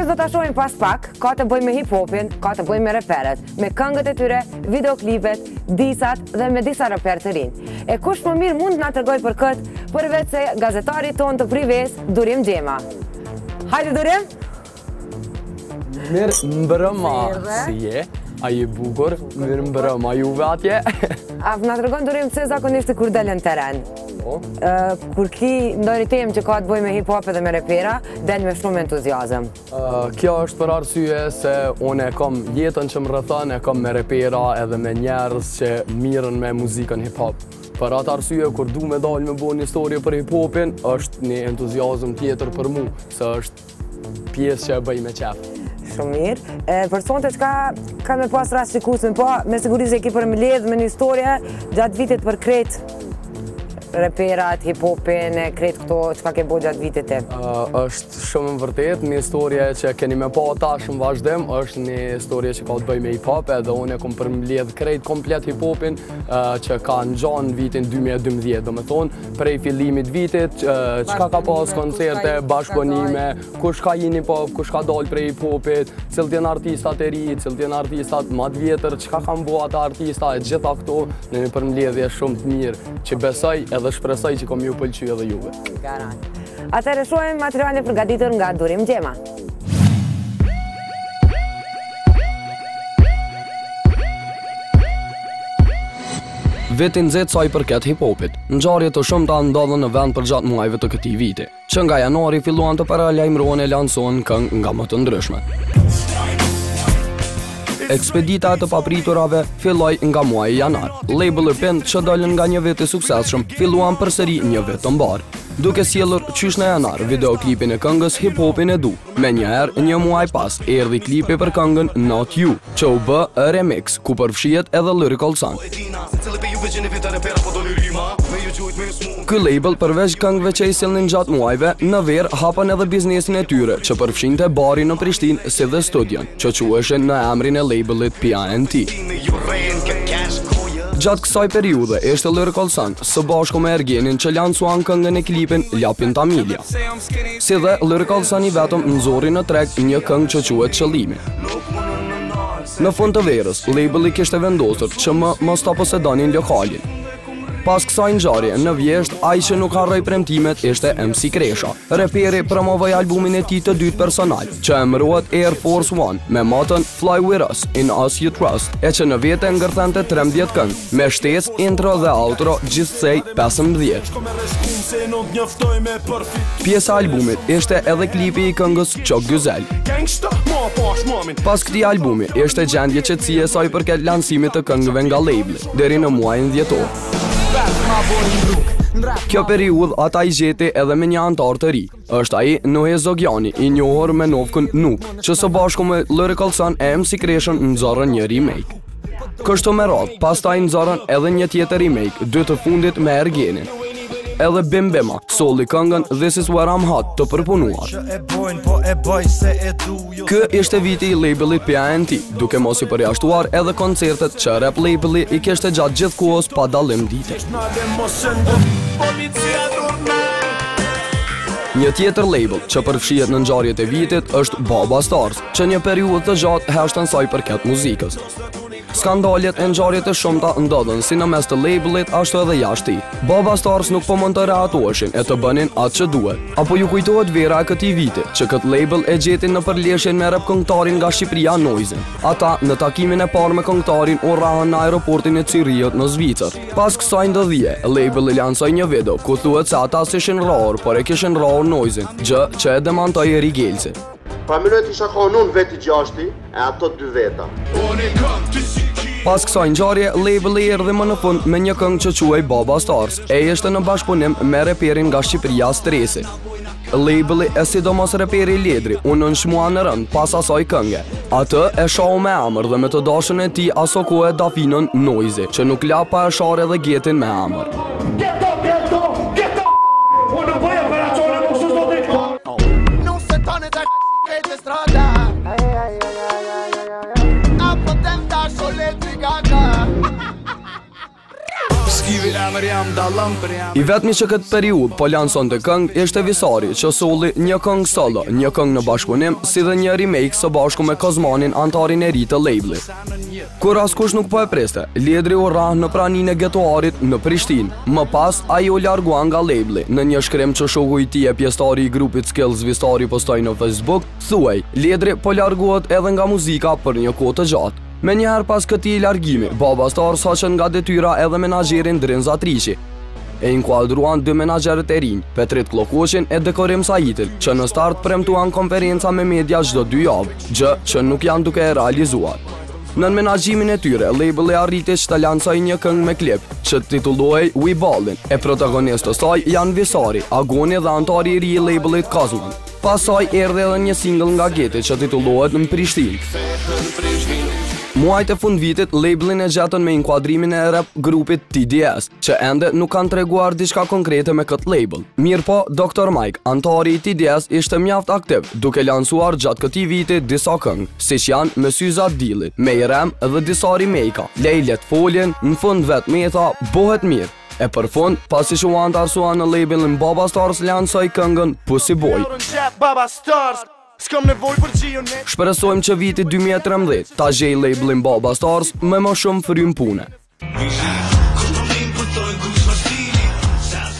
që do ta shohim pas pak, ka të bëjë me hip-hopin, ka të bëjë me reperet, me këngët e tyre, videoklipet, disat dhe me disa reper të rinj. E kush më mirë mund na tregoj për këtë, përveç se gazetari ton të Prives, Durim Xhema. Hajde Durim! Mirë mbrëma, si je? A je bukur? Mirë mbrëma, juve atje? A na tregon Durim se zakonisht kur dalën në teren. Kur ki ndonjë temë që ka të bëjë me hip-hop dhe me repera, del me shumë entuziazëm. Kjo është për arsye se unë e kam jetën që më rrethon, e kam me repera edhe me njerëz që mirën me muzikën hip-hop. Për atë arsye, kur du me dalë me bo një historie për hip-hopin, është një entuziazëm tjetër për mu, se është pjesë që e bëj me qef. Shumë mirë. Për sonte çka ka me pas rast shikusme, po me siguri se ki për me ledh me një historie gjatë vitit për krejt reperat, hip-hopin, krejt këto çka ke bo gjatë vitit e? Është shumë më vërtet, një historie që keni me pa tash në vazhdim, është një historie që ka të bëj me hip-hop, edhe unë e kom përmbledh krejt komplet hip-hopin që ka në gjanë vitin 2012, do me thonë, prej fillimit vitit, çka ka pas koncerte, bashkëpunime, kush ka jini hip-hop, kush ka dalë prej hip-hopit, cilët janë artistat e ri, cilët janë artistat më të vjetër, çka kanë bo ata artista, e gjitha këto në një përmbledhje shumë të mirë, që besoj edhe shpresoj që kom ju pëlqy edhe juve. Garant. Atëherë shohim materialin përgatitur nga Durim Xhema. Veti nxehtë sa i përket hip-hopit. Ngjarje të shumta ndodhen në vend përgjatë muajve të këtij viti, që nga janari filluan të paralajmërohen e lansohen këngë nga më të ndryshme. Ekspedita e të papriturave filloi nga muaji janar. Label Pend që dalën nga një vit i suksesshëm filluan përsëri një vit të mbar, duke sjellur qysh në janar videoklipin e këngës Hip-hopin e du. Menjëherë, një muaj pas, erdhi klipi për këngën Not You, që u bë remix, ku përfshihet edhe Lyrical Sun. Ky label përveç këngëve që i sillnin gjatë muajve, në verë hapën edhe biznesin e tyre, që përfshinte barin në Prishtinë si dhe studion, që quheshin në emrin e labelit PNT. Gjatë kësaj periudhe, ishte Lyrical Sun, së bashku me Ergenin që lansuan këngën e klipin Lapin Tamilja. Si dhe Lyrical Sun i vetëm nxorri në treg një këngë që quhet Qëllimi. Në fund të verës, labeli kishte vendosur që mos ta posedonin lokalin. Pas kësaj ngjarje, në Vjesht, ai që nuk harroi premtimet ishte MC Kresha. Reperi promovoi albumin e tij të dytë personal, që emërohet Air Force One, me motën Fly With Us, In Us You Trust, e që në vete ngërthente 13 këngë, me shtesë, intro dhe outro gjithsej 15. Pjesa e albumit ishte edhe klipi i këngës Çok Güzel. Pas këtij albumi, ishte gjendje qetësie sa i përket lansimit të këngëve nga labeli, deri në muajin dhjetor. Kjo periudhë ata i gjeti edhe me një antar të ri. Është ai Nuhe Zogjani, i njohur me novkën Nuk, që së bashku me Lyrical Sun e MC Kreshën nxorën një remake. Kështu me radhë, pastaj nxorën edhe një tjetër remake, dy të fundit me Ergenin. Edhe Bim Bima solli këngën This Is Where I'm Hot të përpunuar. Ky ishte viti i labelit PNT, duke mos i përjashtuar edhe koncertet që rap labeli i kishte gjatë gjithë kohës pa dallim dite. Një tjetër label që përfshihet në ngjarjet e vitit është Baba Stars, që një periudhë të gjatë heshtën sa i përket muzikës. Skandalet e ngjarjet e shumta ndodhen si në mes të labelit ashtu edhe jashtë tij. Baba Stars nuk po mund të reatoheshin e të bënin atë që duhet. Apo ju kujtohet vera e këtij viti që këtë label e gjetin në përleshjen me rap këngëtarin nga Shqipëria Noizin. Ata në takimin e parë me këngëtarin u rrahën në aeroportin e Ciriut në Zvicër. Pas kësaj ndodhie, labeli lansoi një video ku thuhet se ata s'ishin rrahur, por e kishin rrahur Noizin, gjë që e demantoi Rigelci. Familjet isha ka unë veti gjashti, e ato dy veta. Pas kësaj ngjarje, labeli erdhi më në fund me një këngë që quhej Baba Stars, e ishte në bashkëpunim me reperin nga Shqipëria Stresi. Labeli e sidomos reperi Ledri u nënshmua në rënd pas asaj kënge. Atë e shohu me emër dhe me të dashën e tij aso kohë Dafinën Noizi, që nuk la pa e shar edhe Getin me emër. Unë bëj operacione nuk së do të Nuk se tane të këtë strada. I vetmi që këtë periud po lanson të këngë ishte Visari, që solli një këngë solo, një këngë në bashkëpunim, si dhe një remake së bashku me Kozmanin, antarin e ri të labeli. Kur askush nuk po e priste, Liedri u rah në praninë e getoarit në Prishtinë. Më pas, ai u largua nga labeli. Në një shkrim që shoku i tij e pjesëtari i grupit Skills Visari postoi në Facebook, thuaj, Liedri po largohet edhe nga muzika për një kohë të gjatë. Me njëherë pas këtij largimi, Baba Star saqen nga detyra edhe menaxherin Drin Zatriqi. E inkuadruan dy menaxherët e rinj, Petrit Klokoqin e Dekorim Saitin, që në start premtuan konferenca me media çdo 2 javë, gjë që nuk janë duke e realizuar. Në menaxhimin e tyre, labeli arriti që të lancojë një këngë me klip, që titullohej We Ballin, e protagonistë të saj janë Visari, Agoni dhe antari i ri i labelit Kozman. Pasaj erdhi edhe një single nga Geti që titullohet Në Prishtinë. Muajt e fund vitit, labelin e gjetën me inkuadrimin e rap grupit TDS, që ende nuk kanë treguar diçka konkrete me këtë label. Mirë po, Dr. Mike, antari i TDS, ishte mjaft aktiv, duke lansuar gjatë këtij viti disa këngë, siç janë Me Syza Dili, Me Rem dhe disa remake-a, Lejlet Foljen, Në fund vet Metha, Bohet Mirë. E për fund, pasi që u antarsua në labelin Baba Stars, lansoi këngën Pussy Boy. Shpresojmë që viti 2013 ta gjej labelin Baba Stars me më shumë frym pune.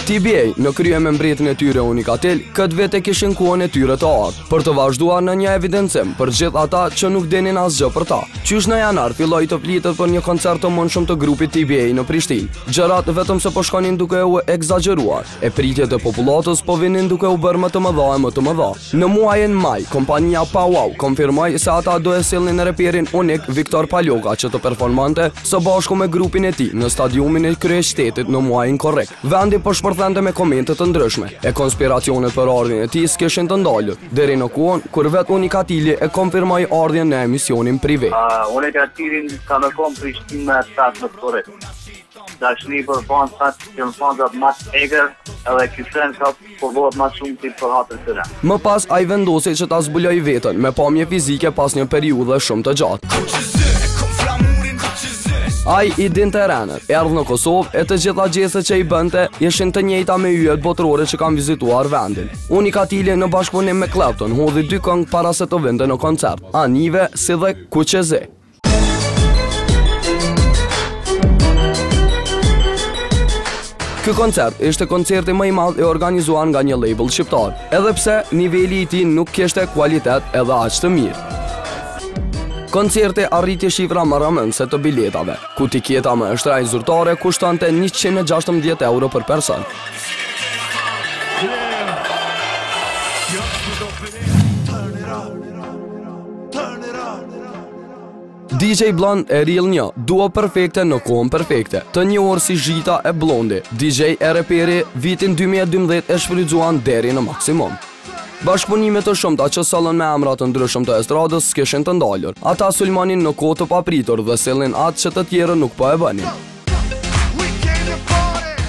TBA në krye me mbretën e tyre Unikatel, këtë vete kishin kohën e tyre të ardhë, për të vazhduar në një evidencim për gjithë ata që nuk denin asgjë për ta. Qysh në janar filloi të flitet për një koncert të mundshëm të grupit TBA në Prishtinë. Gjërat vetëm se po shkonin duke u egzageruar, e pritjet e popullatës po vinin duke u bërë më të mëdha e më të mëdha. Në muajin maj, kompania Powwow konfirmoi se ata do e sillnin reperin unik Viktor Paloka që të performante së bashku me grupin e tij në stadiumin e kryeqytetit në muajin korrekt. Vendi po thente me komente të ndryshme, e konspiracionet për ardhjen e tij s'kishin të ndalur, deri në kohën kur vet Unikatili e konfirmoi ardhjen në emisionin privé. Unikatilin ka më kon Prishtinë me atat në korrekt. Dashni për fansat, që në fansat më të eger, edhe kishen ka përbohet më shumë ti për hatën të re. Më pas ai vendosi që ta zbuloj veten me pamje fizike pas një periudhe shumë të gjatë. Ai i dinte renet, erdhë në Kosovë e të gjitha gjestet që i bënte ishin të njëjta me yjet botërore që kanë vizituar vendin. Unikatili në bashkëpunim me Clapton hodhi 2 këngë para se të vinte në koncert, Anive si dhe Kuqeze. Ky koncert ishte koncerti më i madh i organizuar nga një label shqiptar, edhe pse niveli i tij nuk kishte kualitet edhe aq të mirë. Koncerti arriti shifra më rëmendëse të biletave, ku tiketa më e shtrenjtë zyrtare kushtonte 116 euro për person. DJ Blond e Real 1, duo perfekte në kohën perfekte, të njohur si Zhita e Blondi, DJ e reperi vitin 2012 e shfrytzuan deri në maksimum. Bashkëpunimet të shumta që sollën me emra të ndryshëm të estradës s'kishin të ndalur. Ata sulmonin në kohë të papritur dhe sillnin atë që të tjerë nuk po e bënin.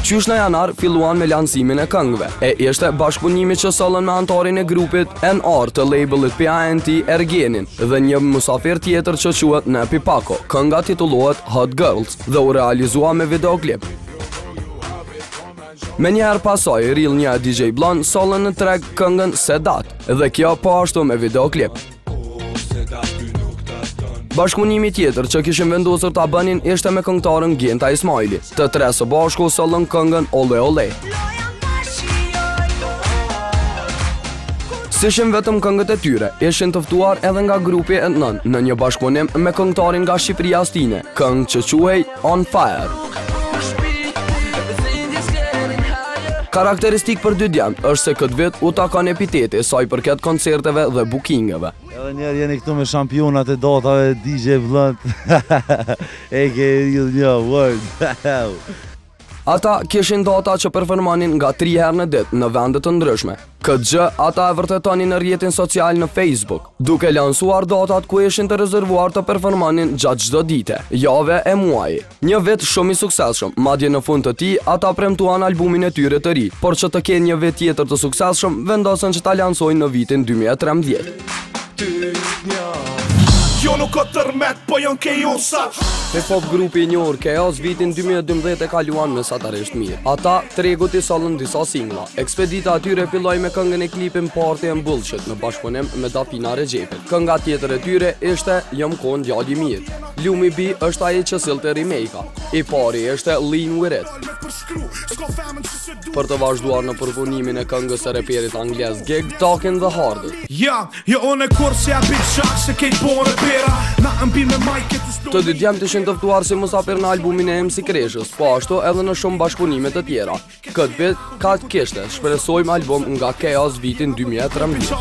Qysh në janar filluan me lancimin e këngëve, e ishte bashkëpunimi që sollën me antarin e grupit NR të labelit PANT Ergenin dhe një musafir tjetër që quhet Nepi Pako. Kënga titullohet Hot Girls dhe u realizua me videoklip. Me njëherë pasoj, Real 1 DJ Blond sollën në treg këngën Sedat, dhe kjo po ashtu me videoklip. Bashkëpunimi tjetër që kishin vendosur ta bënin ishte me këngëtarën Gjenta Ismaili, të tre së bashku sollën këngën Ole Ole. S'ishin vetëm këngët e tyre, ishin të ftuar edhe nga grupi N9 në një bashkëpunim me këngëtarin nga Shqipëria Stine, këngë që quhej On Fire. Karakteristik për dy djemt është se këtë vit u takon epiteti saj përket koncerteve dhe bookingeve. Edhe njerë jeni këtu me shampionat e datave DJ Blond. A.K.A. Real 1 World. Ata kishin data që performonin nga 3 herë në ditë në vende të ndryshme. Këtë gjë ata e vërtetonin në rrjetin social në Facebook, duke lansuar datat ku ishin të rezervuar të performonin gjatë çdo dite, jave e muaji. Një vit shumë i suksesshëm, madje në fund të tij ata premtuan albumin e tyre të ri, por që të kenë një vit tjetër të suksesshëm, vendosën që ta lansojnë në vitin 2013. Jo nuk ka tërmet, po janë kejosa. Hip-hop grupi i njohur Chaos vitin 2012 e kaluan mesatarisht mirë. Ata tregut i sollën disa singla. Ekspedita atyre filloi me këngën e klipin Party and Bullshit në bashkëpunim me Dafina Regjepit. Kënga tjetër e tyre ishte Jam kon djali i mirë. Lumi B është ai që sillte remake-a. I pari ishte Lean With It. Për të vazhduar në përpunimin e këngës së reperit anglez Gig Talking the Hardest. Ja, jo unë e kur se api qak se kejt bore pera. Na mbi me majke të Të dy djemë të ishin tëftuar si musafir në albumin e MC Kreshës, po ashtu edhe në shumë bashkëpunimet të tjera. Këtë vit ka të kishte, shpresojmë album nga Chaos vitin 2013.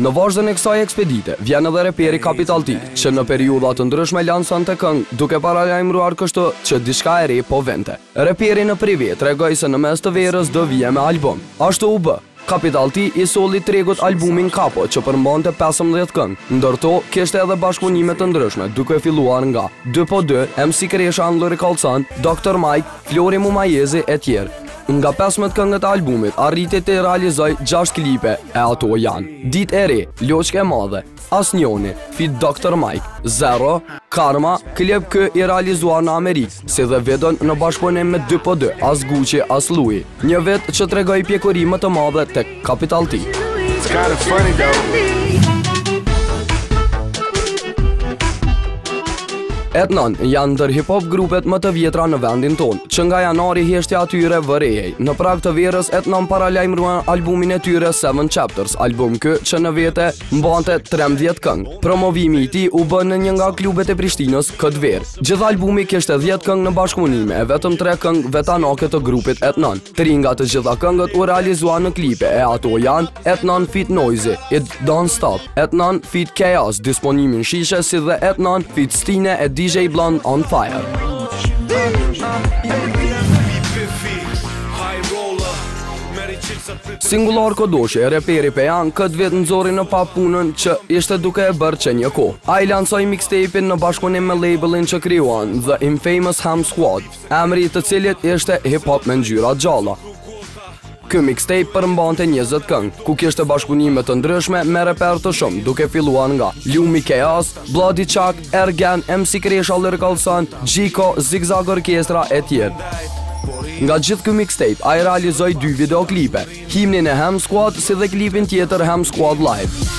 Në vazhdën e kësaj ekspedite, vjen edhe reperi Capital T, që në periudha të ndryshme lanson të këngë, duke paralajmëruar kështu që diçka e re po vente. Reperi në privé tregoi se në mes të verës do vije me album. Ashtu u bë. Capital T i solli tregut albumin Capo që përmbante 15 këngë, ndërto kishte edhe bashkëpunime të ndryshme, duke filluar nga 2x2, MC Kresha and Lyrical Sun, Dr. Mike, Flori Mumajezi e tjerë. Nga 15 këngët e albumit arriti të realizoj 6 klipe, e ato janë Ditë e re, Loqke e madhe, Asnjoni, Fit Dr. Mike, Zero, Karma, klip kë i realizuar në Amerikë, si dhe vetën në bashkëpunim me 2x2, as Gucci, as Louis. Një vet që tregoi pjekuri më të madhe tek Capital T. It's kinda funny though. Etnon janë ndër hip-hop grupet më të vjetra në vendin tonë, që nga janari heshtja atyre vërejej. Në prag të verës, Etnon paralajmëruan albumin e tyre 7 Chapters, album kë që në vete mbante 13 këngë. Promovimi i tij u bën në një nga klubet e Prishtinës këtë verë. Gjithë albumi kishte 10 këngë në bashkëpunime, e vetëm 3 këngë vetanake të grupit Etnon. 3 nga të gjitha këngët u realizuan në klipe, e ato janë Etnon Fit Noisy, It Don't Stop, Etnon Fit Chaos, disponimin shishe, si dhe Etnon Fit Stine e DJ Blonde On Fire. Singular Kodoshi, reperi Pejan, këtë vit nxori në pa punën që ishte duke e bërë që një kohë. Ai lansoi mixtape-in në bashkëpunim me labelin që krijuan, The Infamous Ham Squad, emri i të cilit ishte hip-hop me ngjyra gjalla. Ky mixtape përmbante 20 këngë, ku kishte bashkëpunime të ndryshme me reper të shumë, duke filluar nga Lumi Chaos, Bloody Chuck, Ergen, MC Kresha Lyrical Sun, Gjiko, Zigzag Orkestra e tjerë. Nga gjithë ky mixtape, ai realizoi 2 videoklipe, himnin e Ham Squad si dhe klipin tjetër Ham Squad Live.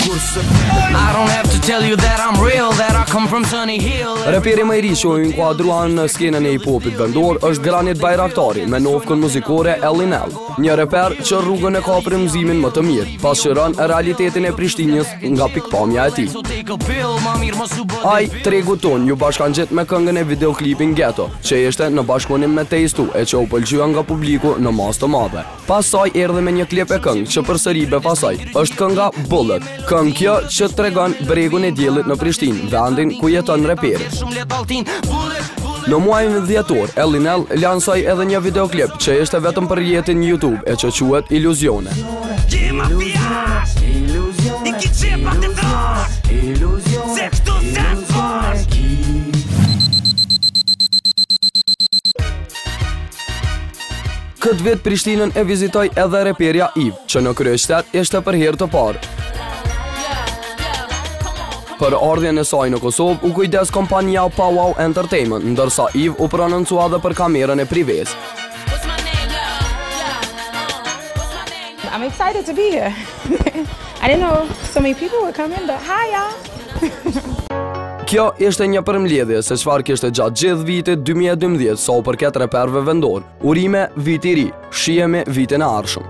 I don't have to tell you that I'm real, that I come from Sunny Hill. Reperi më i ri që u inkuadruan në skenën e hip-hopit vendor është Granit Bajraktari me novkën muzikore Ellinell, një reper që rrugën e ka për mëzimin më të mirë, pasqyron realitetin e Prishtinës nga pikpamja e tij. Ai tregu ton ju bashkangjet me këngën e videoklipin Ghetto, që ishte në bashkëpunim me Taste që u pëlqyer nga publiku në masë të madhe. Pastaj erdhi me një klip e këngë që përsëri befasoi, është kënga Bullet. Këngë kjo që tregon bregun e diellit në Prishtinë, vendin ku jeton reperi. Në muajin dhjetor, Ellinell lansoi edhe një videoklip që ishte vetëm për jetën YouTube e që quhet Iluzione. Këtë vit Prishtinën e vizitoi edhe reperja Iv, që në kryeqytet ishte për herë të parë. Për ardhjen e saj në Kosovë u kujdes kompania Powwow Entertainment, ndërsa Iv u prononcua dhe për kamerën e prives. I'm excited to be here. I didn't know so many people would come in, but hi y'all. Kjo ishte një përmbledhje se çfarë kishte gjatë gjithë vitit 2012 sa u përket reperëve vendor. Urime vit i ri, shihemi vitin e ardhshëm.